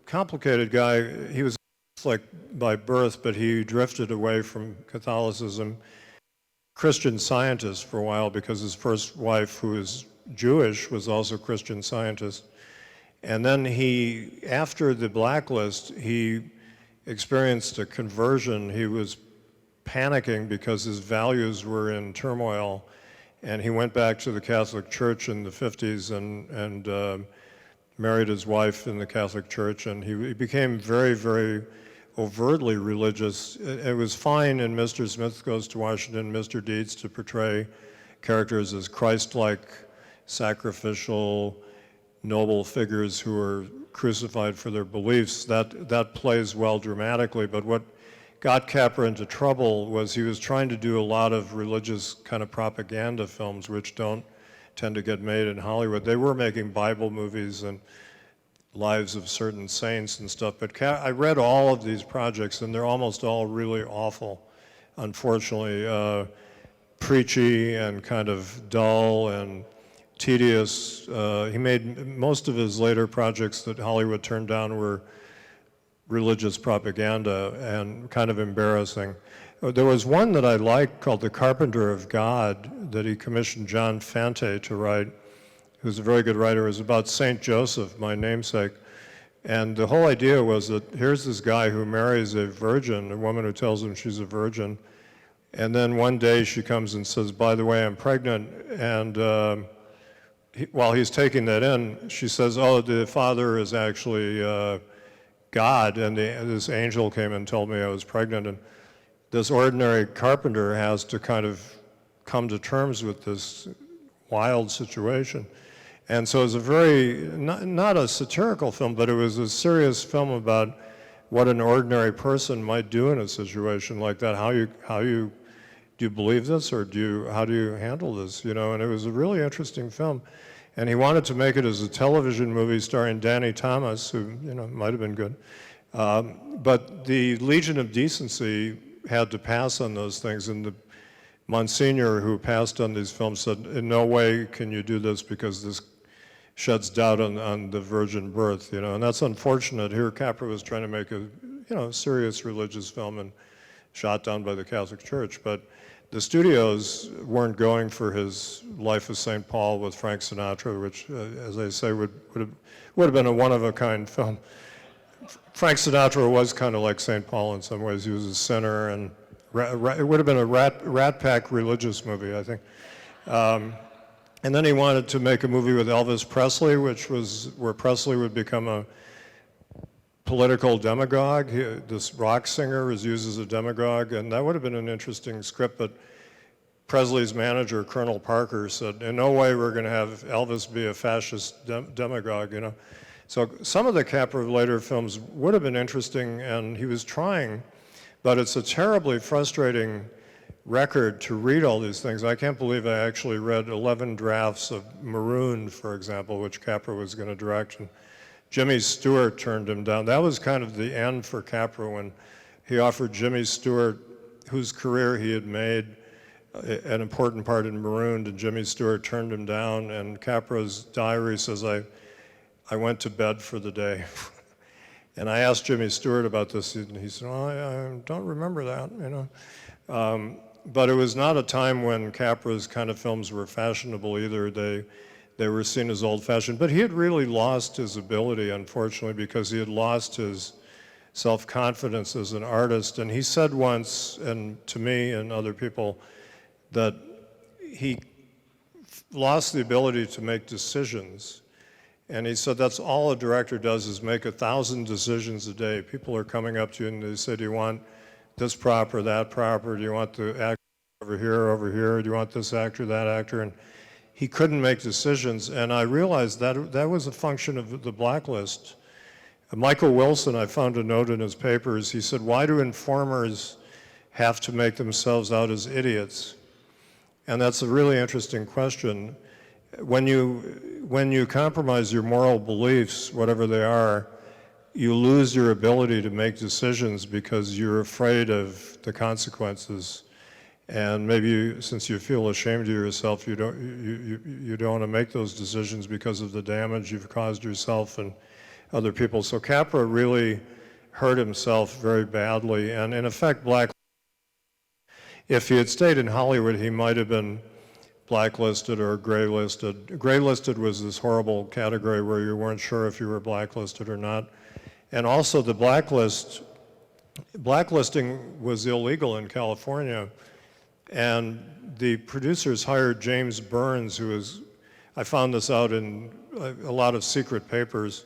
complicated guy. He was Catholic by birth, but he drifted away from Catholicism. Christian scientist for a while because his first wife, who is Jewish, was also a Christian scientist. And then he, after the blacklist, he experienced a conversion. He was panicking because his values were in turmoil, and he went back to the Catholic Church in the 50s and married his wife in the Catholic Church, and he became very, very overtly religious. It was fine in Mr. Smith Goes to Washington, Mr. Deeds, to portray characters as Christ-like, sacrificial, noble figures who are crucified for their beliefs. That plays well dramatically, but what got Capra into trouble was he was trying to do a lot of religious kind of propaganda films which don't tend to get made in Hollywood. They were making Bible movies and lives of certain saints and stuff, but I read all of these projects, and they're almost all really awful, unfortunately. Preachy and kind of dull and tedious. He made most of his later projects that Hollywood turned down were religious propaganda and kind of embarrassing. There was one that I liked called The Carpenter of God that he commissioned John Fante to write, who's a very good writer. It was about Saint Joseph, my namesake. And the whole idea was that here's this guy who marries a virgin, a woman who tells him she's a virgin, and then one day she comes and says, by the way, I'm pregnant, and while he's taking that in, she says, oh, the father is actually God, and this angel came and told me I was pregnant. And this ordinary carpenter has to kind of come to terms with this wild situation. And so it was a very, not a satirical film, but it was a serious film about what an ordinary person might do in a situation like that. Do you believe this, or how do you handle this, you know? And it was a really interesting film. And he wanted to make it as a television movie starring Danny Thomas, who, you know, might have been good. But the Legion of Decency had to pass on those things, and the Monsignor who passed on these films said, in no way can you do this because this sheds doubt on the virgin birth, you know, and that's unfortunate. Here Capra was trying to make a, you know, serious religious film and shot down by the Catholic Church, but the studios weren't going for his Life of St. Paul with Frank Sinatra, which, as I say, would have been a one-of-a-kind film. Frank Sinatra was kind of like St. Paul in some ways. He was a sinner, and it would have been a rat pack religious movie, I think. And then he wanted to make a movie with Elvis Presley, which was where Presley would become a political demagogue. This rock singer was used as a demagogue, and that would have been an interesting script, but Presley's manager, Colonel Parker, said, in no way we're going to have Elvis be a fascist demagogue, you know. So some of the Capra later films would have been interesting, and he was trying, but it's a terribly frustrating record to read all these things. I can't believe I actually read 11 drafts of Marooned, for example, which Capra was going to direct, and Jimmy Stewart turned him down. That was kind of the end for Capra when he offered Jimmy Stewart, whose career he had made, an important part in Marooned, and Jimmy Stewart turned him down, and Capra's diary says, I went to bed for the day. And I asked Jimmy Stewart about this, and he said, oh, I don't remember that, you know. But it was not a time when Capra's kind of films were fashionable either. They were seen as old-fashioned. But he had really lost his ability, unfortunately, because he had lost his self-confidence as an artist. And he said once, and to me and other people, that he lost the ability to make decisions. And he said that's all a director does is make 1,000 decisions a day. People are coming up to you and they say, do you want this prop or that prop, or do you want the actor over here, do you want this actor, that actor? And he couldn't make decisions, and I realized that that was a function of the blacklist. Michael Wilson, I found a note in his papers, he said, why do informers have to make themselves out as idiots? And that's a really interesting question. When you compromise your moral beliefs, whatever they are, you lose your ability to make decisions because you're afraid of the consequences. And maybe since you feel ashamed of yourself, you don't want to make those decisions because of the damage you've caused yourself and other people. So Capra really hurt himself very badly, and in effect, if he had stayed in Hollywood, he might have been blacklisted or graylisted. Graylisted was this horrible category where you weren't sure if you were blacklisted or not. And also the blacklisting was illegal in California. And the producers hired James Burns, who was, I found this out in a lot of secret papers.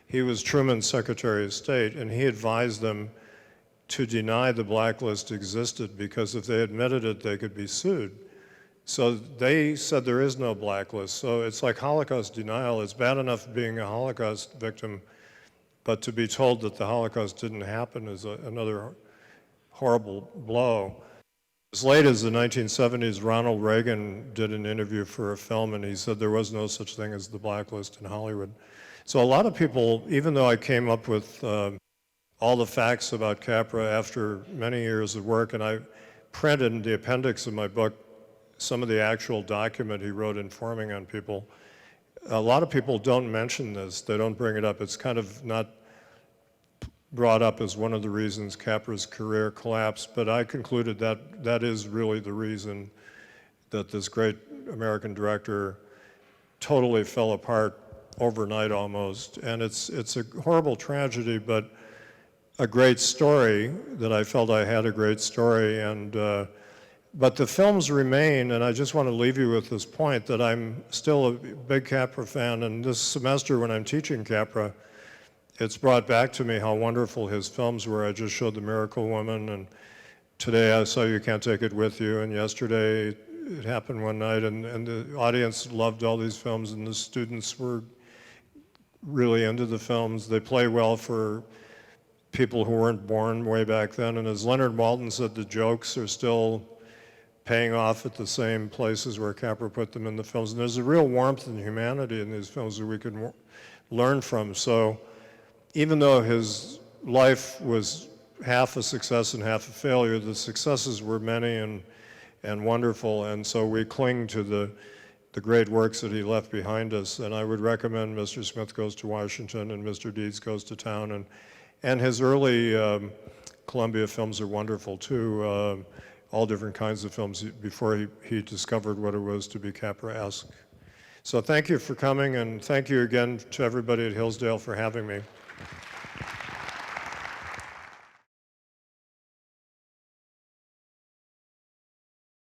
He was Truman's Secretary of State, and he advised them to deny the blacklist existed because if they admitted it, they could be sued. So they said there is no blacklist. So it's like Holocaust denial. It's bad enough being a Holocaust victim, but to be told that the Holocaust didn't happen is another horrible blow. As late as the 1970s, Ronald Reagan did an interview for a film, and he said there was no such thing as the blacklist in Hollywood. So a lot of people, even though I came up with all the facts about Capra after many years of work, and I printed in the appendix of my book some of the actual document he wrote informing on people, a lot of people don't mention this. They don't bring it up. It's kind of not brought up as one of the reasons Capra's career collapsed, but I concluded that that is really the reason that this great American director totally fell apart overnight almost. And it's a horrible tragedy, but a great story that I felt I had a great story. And but the films remain, and I just want to leave you with this point that I'm still a big Capra fan, and this semester when I'm teaching Capra, it's brought back to me how wonderful his films were. I just showed The Miracle Woman, and today I saw You Can't Take It With You, and yesterday it happened one night, and the audience loved all these films, and the students were really into the films. They play well for people who weren't born way back then, and as Leonard Maltin said, the jokes are still paying off at the same places where Capra put them in the films. And there's a real warmth and humanity in these films that we can learn from. So even though his life was half a success and half a failure, the successes were many and wonderful, and so we cling to the great works that he left behind us. And I would recommend Mr. Smith Goes to Washington and Mr. Deeds Goes to Town, and his early Columbia films are wonderful too, all different kinds of films before he discovered what it was to be Capra-esque. So thank you for coming, and thank you again to everybody at Hillsdale for having me.